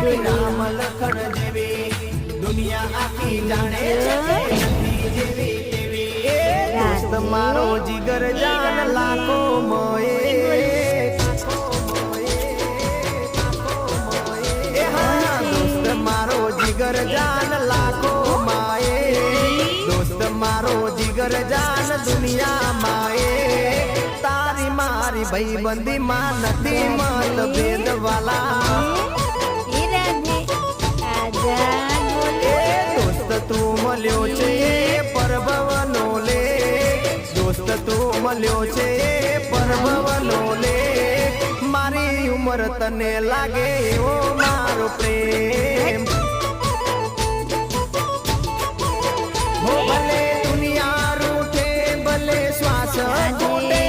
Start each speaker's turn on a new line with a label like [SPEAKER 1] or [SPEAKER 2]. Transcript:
[SPEAKER 1] મારી રામ લખણ જેવી દુનિયા આખી જાણે છે કે નથી જેવી તેવી એ દોસ્ત મારો જીગર જાન લાખો મોએ એ હા દોસ્ત મારો જીગર જાન લાખો માએ દોસ્ત મારો જીગર જાન દુનિયા માએ તારી મારી ભાઈબંધી માં નથી મતભેદ વાલા દોસ્ત તું મળ્યો છે પરભવનો લે દોસ્ત તું મળ્યો છે પરભવનો લે મારી ઉંમર તને લાગે એવો મારો પ્રેમ ભલે દુનિયા રૂઠે ભલે શ્વાસ છૂટે